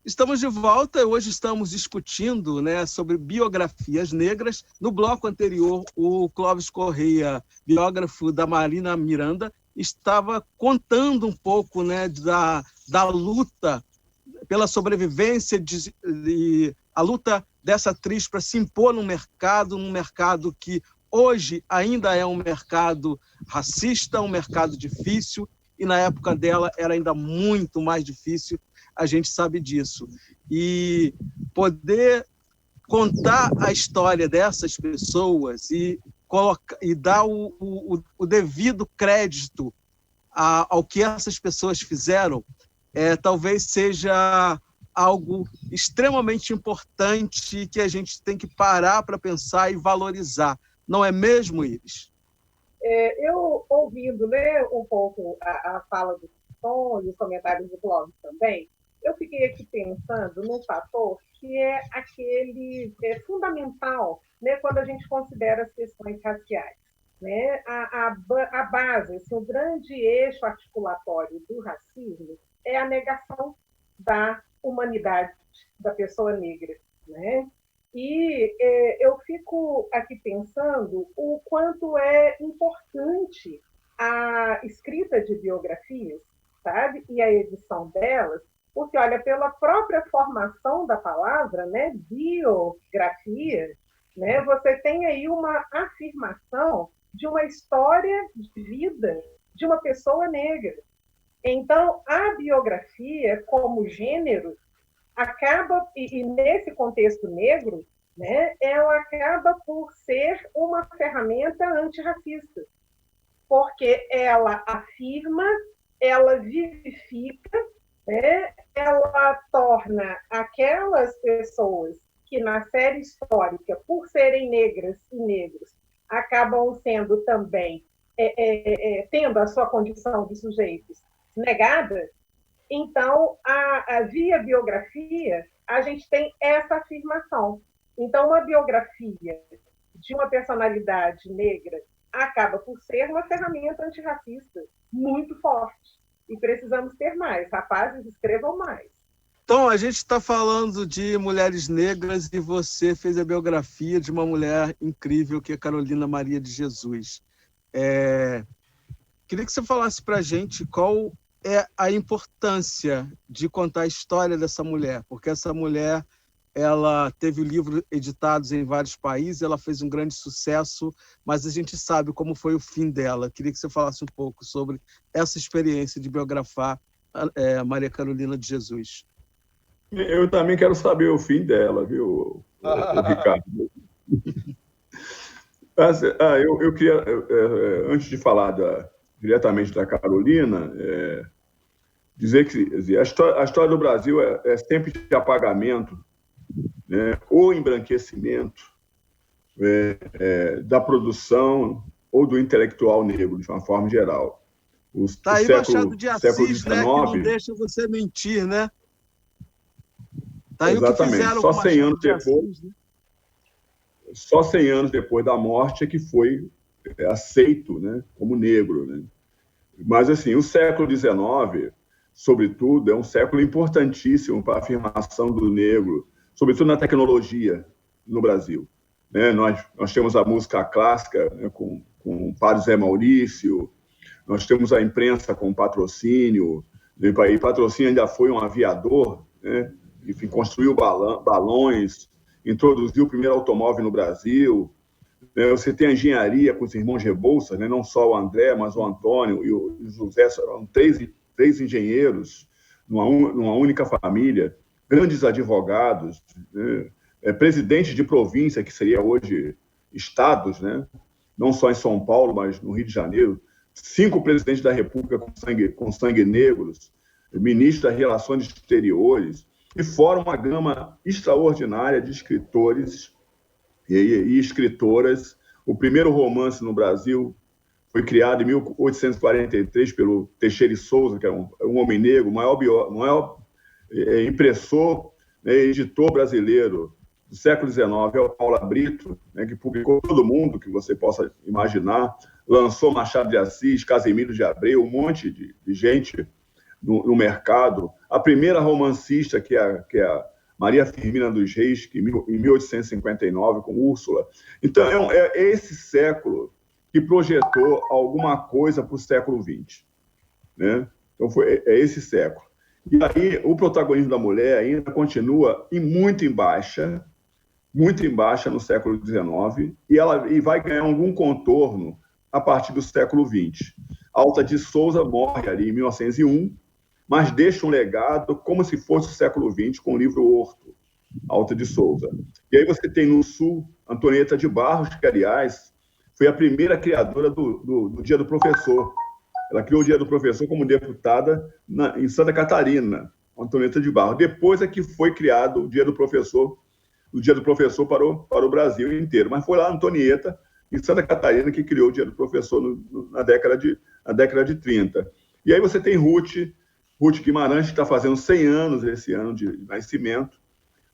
Estamos de volta e hoje estamos discutindo, né, sobre biografias negras. No bloco anterior, o Clóvis Correia, biógrafo da Marina Miranda, estava contando um pouco, né, da luta pela sobrevivência, a luta dessa atriz para se impor num mercado que hoje ainda é um mercado racista, um mercado difícil, e na época dela era ainda muito mais difícil, a gente sabe disso. E poder contar a história dessas pessoas e dar o devido crédito ao que essas pessoas fizeram, talvez seja algo extremamente importante que a gente tem que parar para pensar e valorizar. Não é mesmo, Iris? Eu, ouvindo, né, um pouco a fala do Tom e os comentários do Clóvis também, eu fiquei aqui pensando num fator que é aquele fundamental, né, quando a gente considera as questões raciais. Né? A base, assim, o grande eixo articulatório do racismo é a negação da humanidade da pessoa negra. Né? E eu fico aqui pensando o quanto é importante a escrita de biografias, sabe? E a edição delas, porque, olha, pela própria formação da palavra, né, biografia, né, você tem aí uma afirmação de uma história de vida de uma pessoa negra. Então, a biografia, como gênero, acaba, e nesse contexto negro, né, ela acaba por ser uma ferramenta antirracista, porque ela afirma, ela vivifica, né, ela torna aquelas pessoas que na série histórica, por serem negras e negros, acabam sendo também, tendo a sua condição de sujeitos negada. Então, via biografia, a gente tem essa afirmação. Então, uma biografia de uma personalidade negra acaba por ser uma ferramenta antirracista muito forte. E precisamos ter mais. Rapazes, escrevam mais. Então, a gente está falando de mulheres negras e você fez a biografia de uma mulher incrível, que é Carolina Maria de Jesus. Queria que você falasse para a gente qual é a importância de contar a história dessa mulher, porque essa mulher, ela teve livros editados em vários países, ela fez um grande sucesso, mas a gente sabe como foi o fim dela. Queria que você falasse um pouco sobre essa experiência de biografar Maria Carolina de Jesus. Eu também quero saber o fim dela, viu, o Ricardo? Eu queria, antes de falar diretamente da Carolina, dizer que a história do Brasil é sempre de apagamento, né, ou embranquecimento da produção ou do intelectual negro, de uma forma geral. Está aí Machado de Assis, né, que não deixa você mentir, né? Tá aí. Exatamente. O que fizeram só 100 anos depois, né? Só 100 anos depois da morte é que foi aceito, né, como negro, né? Mas assim, o século XIX, sobretudo, é um século importantíssimo para a afirmação do negro, sobretudo na tecnologia no Brasil. Né? Nós temos a música clássica, né, com o padre Zé Maurício, nós temos a imprensa com Patrocínio, e Patrocínio ainda foi um aviador, né? Enfim, construiu balões, introduziu o primeiro automóvel no Brasil. Você tem a engenharia com os irmãos Rebouças, né? Não só o André, mas o Antônio e o José, eram três engenheiros numa única família, grandes advogados, né? Presidentes de província, que seria hoje estados, né? Não só em São Paulo, mas no Rio de Janeiro, 5 presidentes da República com sangue negros, ministro das Relações Exteriores, e fora uma gama extraordinária de escritores e escritoras. O primeiro romance no Brasil foi criado em 1843 pelo Teixeira e Souza, que é um homem negro, o maior impressor, né, editor brasileiro do século XIX, é o Paula Brito, né, que publicou Todo Mundo que você possa imaginar, lançou Machado de Assis, Casimiro de Abreu, um monte de gente no mercado. a primeira romancista, que é a Maria Firmina dos Reis, que em 1859, com Úrsula. Então, é esse século que projetou alguma coisa para o século XX. Né? Então, é esse século. E aí, o protagonismo da mulher ainda continua muito em baixa no século XIX, e vai ganhar algum contorno a partir do século XX. Alta de Souza morre ali em 1901, mas deixa um legado como se fosse o século XX, com o livro Horto, Alta de Souza. E aí você tem no Sul Antonieta de Barros, que, aliás, foi a primeira criadora do Dia do Professor. Ela criou o Dia do Professor como deputada em Santa Catarina, Antonieta de Barros. Depois é que foi criado o Dia do Professor para o Brasil inteiro. Mas foi lá a Antonieta, em Santa Catarina, que criou o Dia do Professor na década de 30. E aí você tem Ruth Guimarães, que está fazendo 100 anos esse ano de nascimento,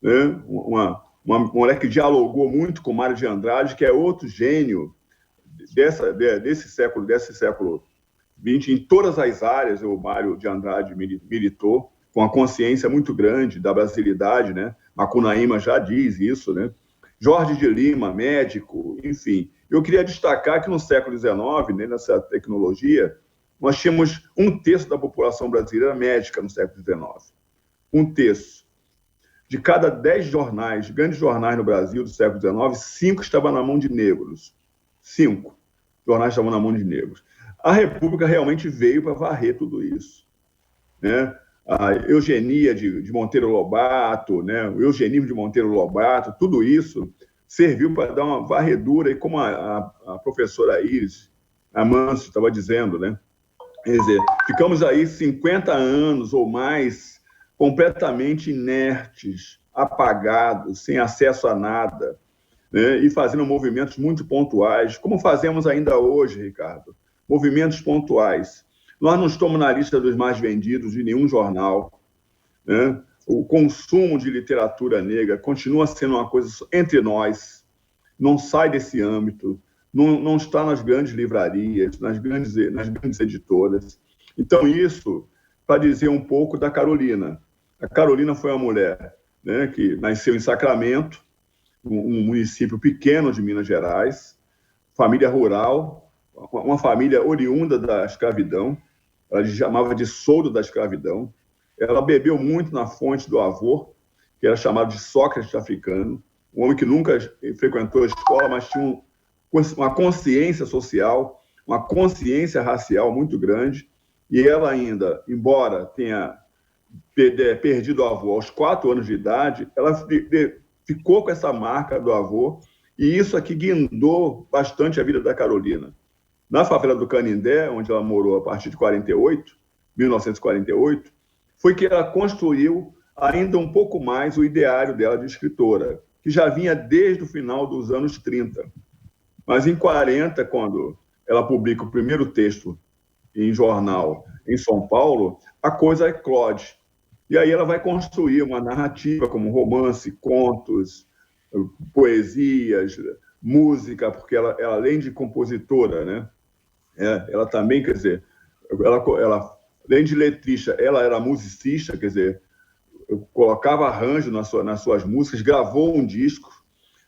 né? Uma mulher que dialogou muito com Mário de Andrade, que é outro gênio desse século XX, em todas as áreas. O Mário de Andrade militou, com uma consciência muito grande da brasilidade, né? Macunaíma já diz isso, né? Jorge de Lima, médico, enfim. Eu queria destacar que no século XIX, né, nessa tecnologia, nós tínhamos 1/3 da população brasileira médica no século XIX. 1/3. De cada 10 jornais, grandes jornais no Brasil do século XIX, 5 estavam na mão de negros. 5 jornais estavam na mão de negros. A República realmente veio para varrer tudo isso, né? A eugenia de Monteiro Lobato, né? O eugenismo de Monteiro Lobato, tudo isso serviu para dar uma varredura, e como a professora Iris Amâncio estava dizendo, né? Quer dizer, ficamos aí 50 anos ou mais completamente inertes, apagados, sem acesso a nada, né? E fazendo movimentos muito pontuais, como fazemos ainda hoje, Ricardo. Movimentos pontuais. Nós não estamos na lista dos mais vendidos de nenhum jornal, né? O consumo de literatura negra continua sendo uma coisa entre nós, não sai desse âmbito, não está nas grandes livrarias, nas grandes editoras. Então, isso para dizer um pouco da Carolina. A Carolina foi uma mulher, né, que nasceu em Sacramento, um município pequeno de Minas Gerais, família rural, uma família oriunda da escravidão. Ela chamava de soldo da escravidão. Ela bebeu muito na fonte do avô, que era chamado de Sócrates africano, um homem que nunca frequentou a escola, mas tinha uma consciência social, uma consciência racial muito grande. E ela ainda, embora tenha perdido o avô aos 4 anos de idade, ela ficou com essa marca do avô, e isso aqui guindou bastante a vida da Carolina. Na favela do Canindé, onde ela morou a partir de 1948, foi que ela construiu ainda um pouco mais o ideário dela de escritora, que já vinha desde o final dos anos 30. Mas em 40, quando ela publica o primeiro texto em jornal em São Paulo, a coisa eclode. E aí ela vai construir uma narrativa como romance, contos, poesias, música, porque ela além de compositora, né? Ela também, quer dizer, ela além de letrista, ela era musicista, quer dizer, colocava arranjo nas suas músicas, gravou um disco,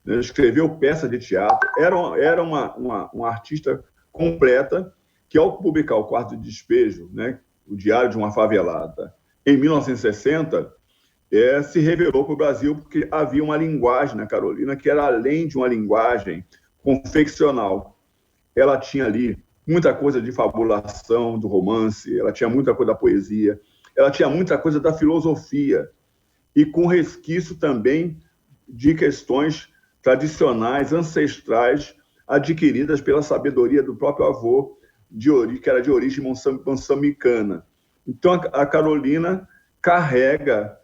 né, escreveu peça de teatro, era uma artista completa, que ao publicar o Quarto de Despejo, né, o Diário de uma Favelada, em 1960, se revelou para o Brasil, porque havia uma linguagem na Carolina que era além de uma linguagem confeccional. Ela tinha ali muita coisa de fabulação, do romance, ela tinha muita coisa da poesia, ela tinha muita coisa da filosofia, e com resquício também de questões tradicionais, ancestrais, adquiridas pela sabedoria do próprio avô, que era de origem moçambicana. Então, a Carolina carrega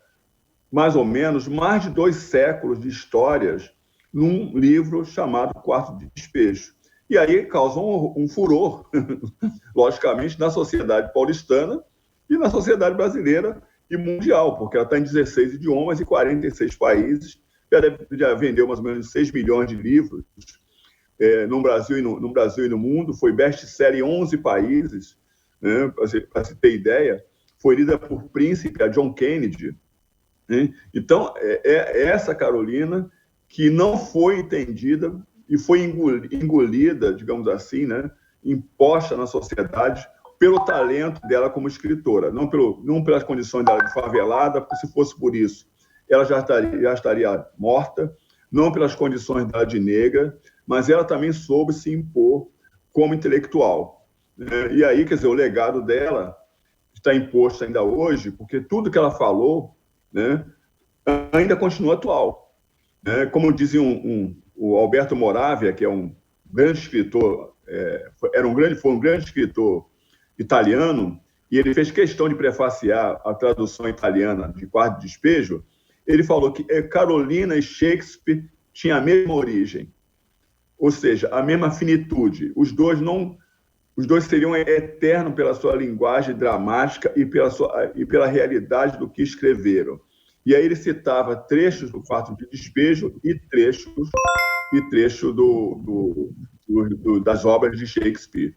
mais ou menos mais de 2 séculos de histórias num livro chamado Quarto de Despejo. E aí causa um furor, logicamente, na sociedade paulistana e na sociedade brasileira e mundial, porque ela está em 16 idiomas e 46 países, já vendeu mais ou menos 6 milhões de livros no Brasil e no mundo, foi best-seller em 11 países, né, para você ter ideia. foi lida por príncipe, a John Kennedy, né? Então, é essa Carolina que não foi entendida e foi engolida, digamos assim, né? Imposta na sociedade pelo talento dela como escritora, não pelas condições dela de favelada, porque se fosse por isso, ela já estaria morta, não pelas condições dela de negra, mas ela também soube se impor como intelectual. E aí, quer dizer, o legado dela está imposto ainda hoje, porque tudo que ela falou, né, ainda continua atual. Como dizia o Alberto Moravia, que é um grande escritor, foi um grande escritor italiano, e ele fez questão de prefaciar a tradução italiana de Quarto de Despejo. Ele falou que Carolina e Shakespeare tinham a mesma origem, ou seja, a mesma finitude. Os dois seriam eternos pela sua linguagem dramática e pela realidade do que escreveram. E aí ele citava trechos do Quarto de Despejo e trechos das obras de Shakespeare.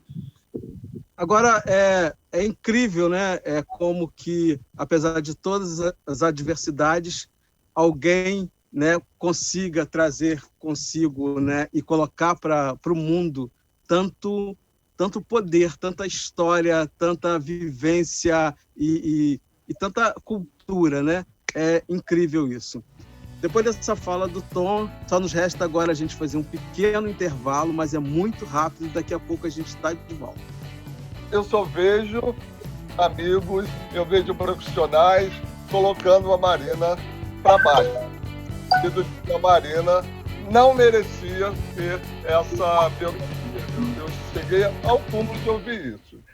Agora, é incrível, né? É como que, apesar de todas as adversidades, alguém, né, consiga trazer consigo, né, e colocar para o mundo tanto poder, tanta história, tanta vivência e tanta cultura, né? É incrível isso. Depois dessa fala do Tom, só nos resta agora a gente fazer um pequeno intervalo, mas é muito rápido e daqui a pouco a gente está de volta. Eu só vejo amigos, eu vejo profissionais colocando a Marina para baixo. A Marina não merecia ter essa biografia. Eu cheguei ao ponto de ouvir isso.